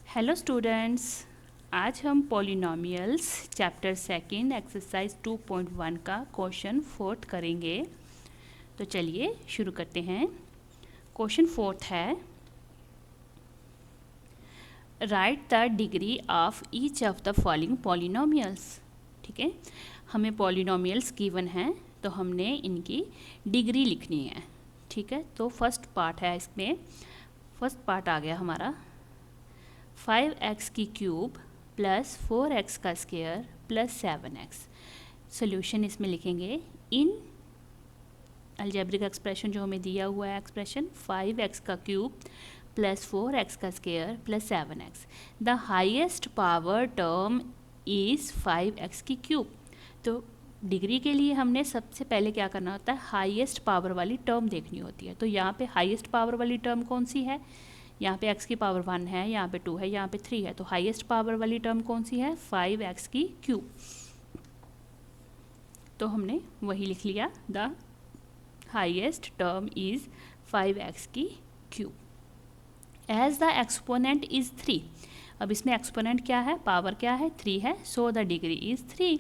Hello students, आज हम polynomials chapter second exercise 2.1 का क्वेश्चन फोर्थ करेंगे। तो चलिए शुरू करते हैं। क्वेश्चन फोर्थ है, right the degree of each of the following polynomials. ठीक है, हमें पॉलिनोमियल्स गिवन हैं तो हमने इनकी डिग्री लिखनी है। ठीक है, तो फर्स्ट पार्ट है, इसमें फर्स्ट पार्ट आ गया हमारा 5x की क्यूब प्लस 4x का स्क्वायर प्लस 7x। सोल्यूशन इसमें लिखेंगे इन अलजेब्रिक एक्सप्रेशन जो हमें दिया हुआ है एक्सप्रेशन 5x का क्यूब प्लस 4x का square plus 7x। The highest power term is 5x की क्यूब। तो डिग्री के लिए हमने सबसे पहले क्या करना होता है, हाईएस्ट पावर वाली टर्म देखनी होती है। तो यहाँ पे हाईएस्ट पावर वाली टर्म कौन सी है, यहाँ पे x की पावर 1 है, यहाँ पे 2 है, यहाँ पे 3 है। तो हाईएस्ट पावर वाली टर्म कौन सी है, 5x की क्यूब। तो हमने वही लिख लिया, the highest term is 5x की cube. As the exponent is 3। अब इसमें एक्सपोनेंट क्या है, पावर क्या है, 3 है, सो द डिग्री इज़ 3।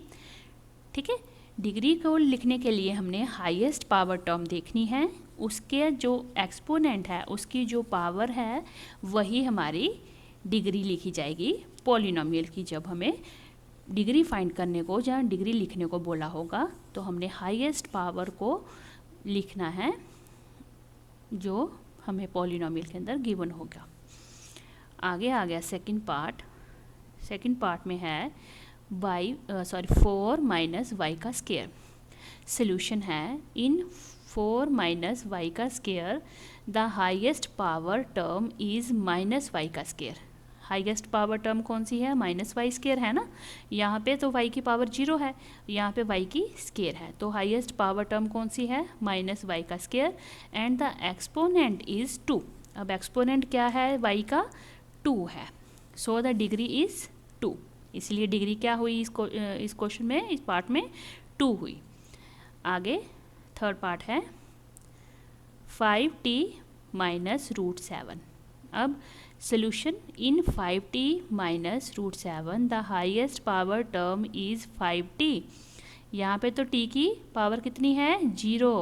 ठीक है, डिग्री को लिखने के लिए हमने हाईएस्ट पावर टर्म देखनी है, उसके जो एक्सपोनेंट है उसकी जो पावर है वही हमारी डिग्री लिखी जाएगी पॉलिनोमियल की। जब हमें डिग्री फाइंड करने को या डिग्री लिखने को बोला होगा तो हमने हाईएस्ट पावर को लिखना है जो हमें पॉलिनोमियल के अंदर गिवन होगा। आगे आ गया सेकंड पार्ट। सेकंड पार्ट में है 4 माइनस वाई का स्क्वायर। सोल्यूशन है इन 4 माइनस वाई का square the highest power term is minus y का स्क्वायर। हाईएस्ट पावर टर्म कौन सी है, माइनस वाई स्क्वायर है ना। यहाँ पे तो वाई की पावर 0 है, यहाँ पे वाई की स्क्वायर है। तो हाईएस्ट पावर टर्म कौन सी है, माइनस वाई का square and the exponent is 2। अब एक्सपोनेंट क्या है, वाई का 2 है, सो द डिग्री इज़ 2। इसलिए डिग्री क्या हुई इस क्वेश्चन में, इस पार्ट में 2 हुई। आगे थर्ड पार्ट है 5t माइनस रूट 7। अब solution in 5t minus root 7 the highest power term is 5t। यहाँ पे तो t की पावर कितनी है, 0,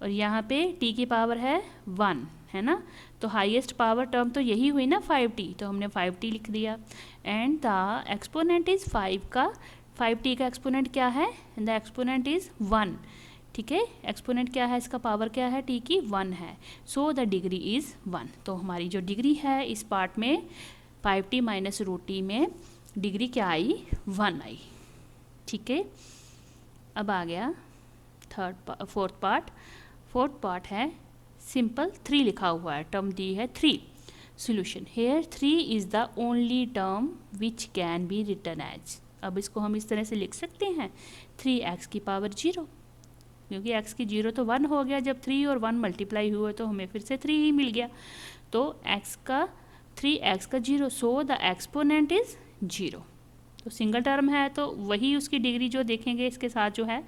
और यहाँ पे t की पावर है 1, है ना। तो हाईएस्ट पावर टर्म तो यही हुई ना 5t, तो हमने 5t लिख दिया। And the exponent is 5t का एक्सपोनेंट क्या है, द एक्सपोनेंट इज़ 1। ठीक है, एक्सपोनेंट क्या है, इसका पावर क्या है, t की 1 है, सो द डिग्री इज़ 1। तो हमारी जो डिग्री है इस पार्ट में 5t माइनस रूट टी में डिग्री क्या आई, 1 आई। ठीक है, अब आ गया फोर्थ पार्ट। फोर्थ पार्ट है सिंपल 3 लिखा हुआ है, टर्म दी है 3। Solution here 3 is the only term which can be written as. अब इसको हम इस तरह से लिख सकते हैं 3x की पावर 0, क्योंकि x की 0 तो 1 हो गया, जब 3 और 1 मल्टीप्लाई हुए तो हमें फिर से 3 ही मिल गया। तो x का 3x का 0, सो द एक्सपोनेंट इज़ 0। तो सिंगल टर्म है तो वही उसकी डिग्री जो देखेंगे इसके साथ जो है,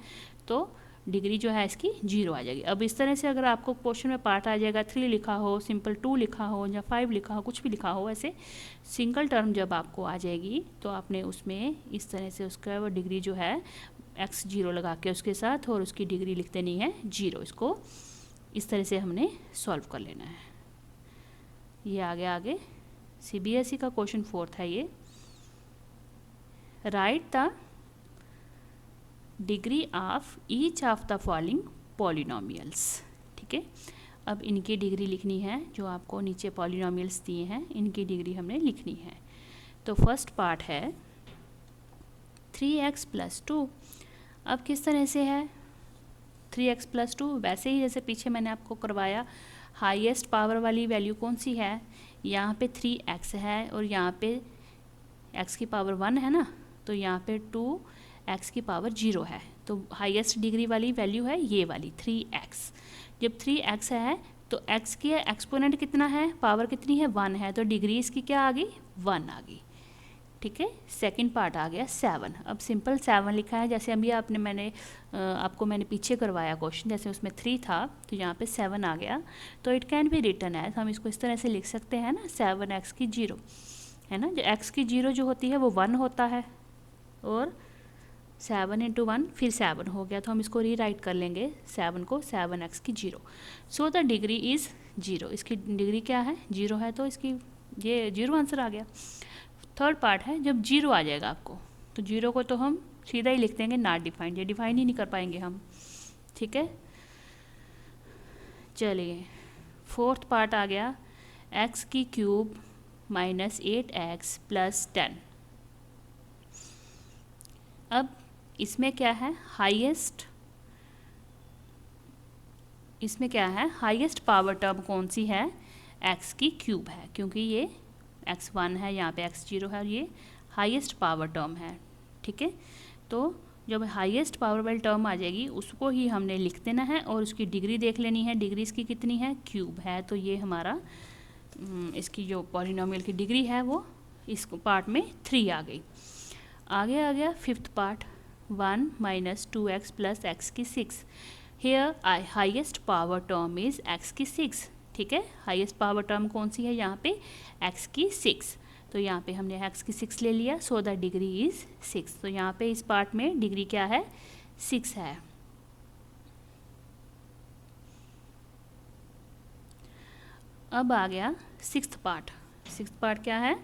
तो डिग्री जो है इसकी 0 आ जाएगी। अब इस तरह से अगर आपको क्वेश्चन में पार्ट आ जाएगा 3 लिखा हो, सिंपल 2 लिखा हो या 5 लिखा हो, कुछ भी लिखा हो, ऐसे सिंगल टर्म जब आपको आ जाएगी तो आपने उसमें इस तरह से उसका वो डिग्री जो है x 0 लगा के उसके साथ और उसकी डिग्री लिख देनी है 0। इसको इस तरह से हमने सॉल्व कर लेना है। ये आगे CBSE का क्वेश्चन फोर्थ है ये। Right the degree of each of the following polynomials. ठीक है, अब इनकी डिग्री लिखनी है, जो आपको नीचे पॉलिनोमियल्स दिए हैं इनकी डिग्री हमने लिखनी है। तो फर्स्ट पार्ट है 3x प्लस 2। अब किस तरह से है 3x प्लस 2, वैसे ही जैसे पीछे मैंने आपको करवाया। हाईएस्ट पावर वाली वैल्यू कौन सी है, यहाँ पे 3x है और यहाँ पे x की पावर 1 है ना, तो यहाँ पे 2x की पावर 0 है। तो हाईएस्ट डिग्री वाली वैल्यू है ये वाली 3x। जब 3x है तो x की एक्सपोनेंट कितना है, पावर कितनी है, 1 है, तो डिग्री इसकी क्या आ गई, 1 आ गई। ठीक है, सेकंड पार्ट आ गया 7। अब सिंपल 7 लिखा है, जैसे अभी आपको मैंने पीछे करवाया क्वेश्चन, जैसे उसमें 3 था तो यहाँ पे 7 आ गया। तो it can be written as, हम इसको इस तरह से लिख सकते हैं ना, 7x की 0। है ना। जो एक्स की 0 जो होती है वो 1 होता है, और 7 इंटू 1 फिर 7 हो गया, तो हम इसको रीराइट कर लेंगे 7 को 7x की 0। So the degree is 0। इसकी डिग्री क्या है? 0 है, तो इसकी ये 0 आंसर आ गया। थर्ड पार्ट है, जब 0 आ जाएगा आपको, तो 0 को तो हम सीधा ही लिख देंगे नॉट डिफाइंड, ये डिफाइन ही नहीं कर पाएंगे हम, ठीक है। चलिए फोर्थ पार्ट आ गया, x की क्यूब माइनस 8x प्लस 10। अब इसमें क्या है? इसमें क्या है? हाईएस्ट पावर टर्म कौन सी है? x की क्यूब है, क्योंकि ये x1 है, यहाँ पे x0 है, और ये हाईएस्ट पावर टर्म है, ठीक है। तो जब हाईएस्ट पावर वाली टर्म आ जाएगी उसको ही हमने लिख देना है, और उसकी डिग्री देख लेनी है। डिग्री इसकी कितनी है? क्यूब है, तो ये हमारा इसकी जो पॉलिनोमियल की डिग्री है वो इस पार्ट में 3 आ गई। आगे आ गया fifth part, 1 minus 2x plus x की 6। Here highest power term is x की 6, ठीक है। हाईएस्ट पावर टर्म कौन सी है यहाँ पे? x की 6। तो यहाँ पे हमने x की 6 ले लिया, सो द डिग्री इज 6। तो यहाँ पे इस पार्ट में डिग्री क्या है? 6 है। अब आ गया सिक्स्थ पार्ट। सिक्स्थ पार्ट क्या है?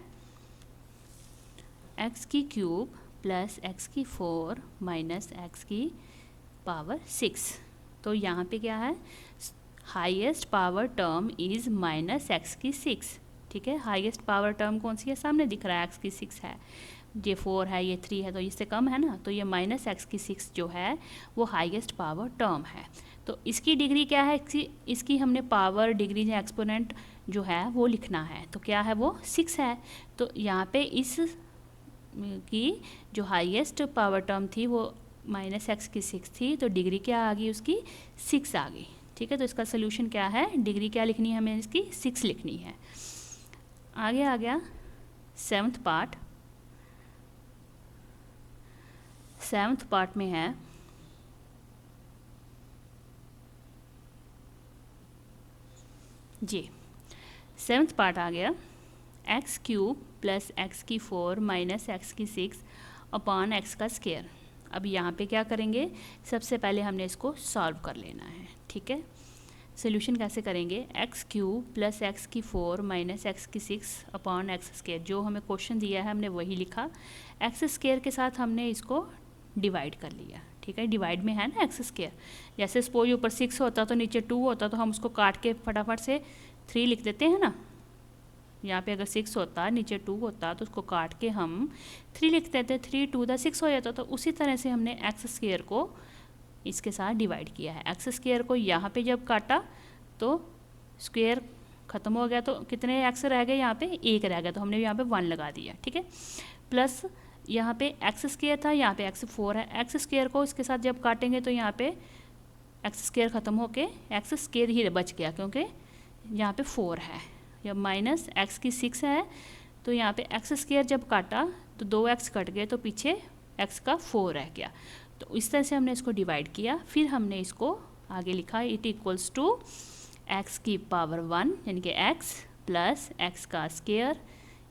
x की क्यूब प्लस x की 4 माइनस x की पावर 6। तो यहाँ पे क्या है? Highest power term is minus x की 6, ठीक है। हाईएस्ट पावर टर्म कौन सी है? सामने दिख रहा है, x की 6 है, ये 4 है, ये 3 है, तो इससे कम है ना, तो ये माइनस x की 6 जो है वो हाईएस्ट पावर टर्म है। तो इसकी डिग्री क्या है? इसकी हमने पावर, डिग्री या एक्सपोनेंट जो है वो लिखना है, तो क्या है वो? 6 है। तो यहाँ पे इस की जो हाईएस्ट पावर टर्म थी वो माइनस x की 6 थी, तो डिग्री क्या आ गई उसकी? 6 आ गई, ठीक है। तो इसका सोल्यूशन क्या है? डिग्री क्या लिखनी है हमें? इसकी 6 लिखनी है। आगे आ गया सेवन्थ पार्ट। सेवन्थ पार्ट में है जी, सेवन्थ पार्ट आ गया, x क्यूब प्लस x की 4 माइनस x की 6 अपॉन x का स्क्वायर। अब यहाँ पे क्या करेंगे? सबसे पहले हमने इसको सॉल्व कर लेना है, ठीक है। सोल्यूशन कैसे करेंगे? x क्यूब प्लस x की 4 माइनस x की 6 अपॉन x स्क्वायर। जो हमें क्वेश्चन दिया है हमने वही लिखा, x स्क्वायर के साथ हमने इसको डिवाइड कर लिया, ठीक है। डिवाइड में है ना x स्क्वायर, जैसे सपोज ऊपर 6 होता तो नीचे 2 होता, तो हम उसको काट के फटाफट से 3 लिख देते हैं ना। यहाँ पे अगर 6 होता, नीचे 2 होता, तो उसको काट के हम 3 लिख देते, 3 2 द 6 हो जाता। तो उसी तरह से हमने एक्स स्क्वायर को इसके साथ डिवाइड किया है। एक्स स्क्वायर को यहाँ पे जब काटा तो स्क्वायर ख़त्म हो गया, तो कितने एक्स रह गए? यहाँ पे 1 रह गया, तो हमने यहाँ पे 1 लगा दिया, ठीक है। प्लस यहाँ पे एक्स स्क्वायर था, यहाँ पे एक्स 4 है। एक्स स्क्वायर को इसके साथ जब काटेंगे तो यहाँ पे एक्स स्क्वायर ख़त्म होके एक्स स्क्वायर ही बच गया, क्योंकि यहाँ पे 4 है। जब माइनस एक्स की 6 है, तो यहाँ पे एक्स स्क्वायर जब काटा तो 2x कट गए, तो पीछे x का 4 रह गया। तो इस तरह से हमने इसको डिवाइड किया। फिर हमने इसको आगे लिखा, इट इक्वल्स टू x की पावर 1 यानी कि x प्लस x का स्क्वायर,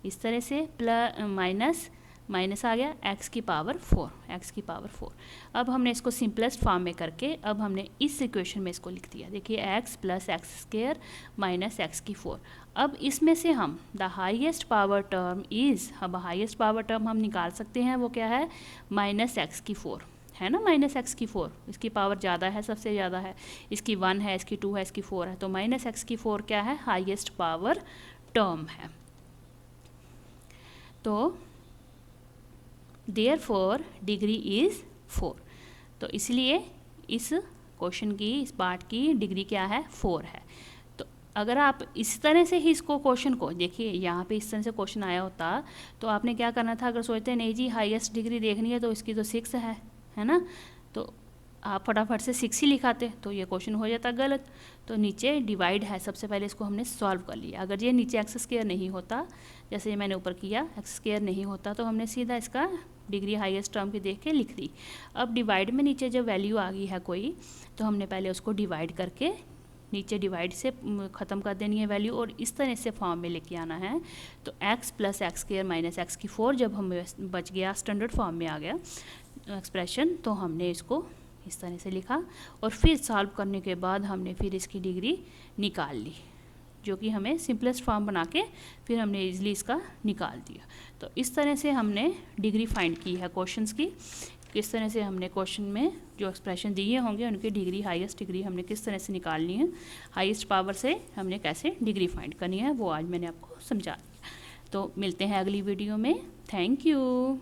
इस तरह से प्लस माइनस माइनस आ गया x की पावर 4, x की पावर 4। अब हमने इसको सिंपलेस्ट फॉर्म में करके अब हमने इस इक्वेशन में इसको लिख दिया। देखिए x plus x square minus x की 4। अब इसमें से हम the highest power term is, अब हाईएस्ट पावर टर्म हम निकाल सकते हैं, वो क्या है? माइनस एक्स की 4 है ना, माइनस एक्स की 4। इसकी पावर ज़्यादा है, सबसे ज़्यादा है, इसकी 1 है, इसकी 2 है, इसकी 4 है, तो माइनस एक्स की 4 क्या है? हाईएस्ट पावर टर्म है। तो देयरफॉर डिग्री इज़ 4। तो इसलिए इस क्वेश्चन की, इस पार्ट की डिग्री क्या है? 4 है। तो अगर आप इस तरह से ही इसको क्वेश्चन को देखिए, यहाँ पे इस तरह से क्वेश्चन आया होता तो आपने क्या करना था? अगर सोचते नहीं जी हाईएस्ट डिग्री देखनी है तो इसकी तो 6 है ना, तो आप फटाफट से 6 ही लिखाते, तो ये क्वेश्चन हो जाता गलत। तो नीचे डिवाइड है, सबसे पहले इसको हमने सॉल्व कर लिया। अगर ये नीचे एक्स स्क्वायर नहीं होता, जैसे ये मैंने ऊपर किया, एक्स स्क्वायर नहीं होता, तो हमने सीधा इसका डिग्री हाईएस्ट टर्म की देख के लिख दी। अब डिवाइड में नीचे जब वैल्यू आ गई है कोई, तो हमने पहले उसको डिवाइड करके नीचे डिवाइड से ख़त्म कर देनी है वैल्यू और इस तरह से फॉर्म में लेके आना है। तो x plus x square minus x की 4 जब हमें बच गया, स्टैंडर्ड फॉर्म में आ गया एक्सप्रेशन, तो हमने इसको इस तरह से लिखा और फिर सॉल्व करने के बाद हमने फिर इसकी डिग्री निकाल ली, जो कि हमें सिंपलेस्ट फॉर्म बना के फिर हमने इजीली इसका निकाल दिया। तो इस तरह से हमने डिग्री फाइंड की है क्वेश्चंस की। किस तरह से हमने क्वेश्चन में जो एक्सप्रेशन दिए होंगे उनकी डिग्री, हाईएस्ट डिग्री हमने किस तरह से निकालनी है, हाईएस्ट पावर से हमने कैसे डिग्री फाइंड करनी है, वो आज मैंने आपको समझा दिया। तो मिलते हैं अगली वीडियो में। Thank you.